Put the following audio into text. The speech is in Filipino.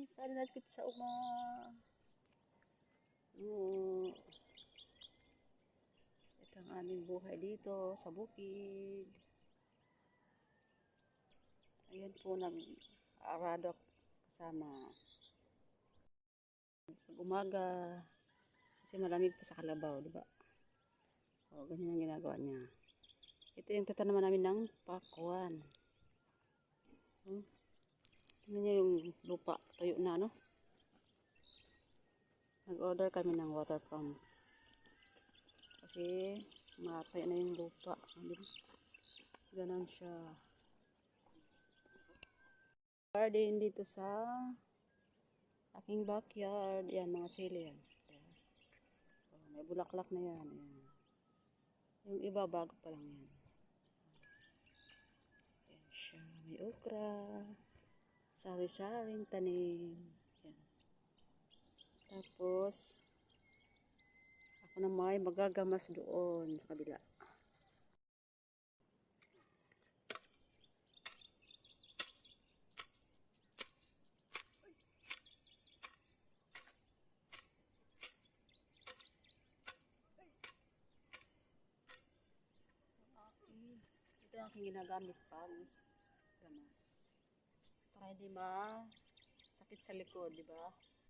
Saan natin sa uma? Oo. Ito ang aming buhay dito sa bukid. Ayan po, nag-arado kasama. Pag umaga, kasi malamig po sa kalabaw, di ba? O, ganyan ang ginagawa niya. Ito yung tatanaman namin ng pakwan. Tingnan niyo yung lupa, tuyo na, no? Nag-order kami ng water pump. Kasi matayo na yung lupa. Ganon siya. Garden dito sa aking backyard. Yan, mga sili yan. May bulaklak na yan. Ayan. Yung iba bago pa lang yan. Ayan siya. May okra. Sari-saring tanim. Ayan. Tapos ako na may magagamas doon sa kabila. Ito ang aking ginagamit pag gamas. Para hindi sakit sa likod, di ba?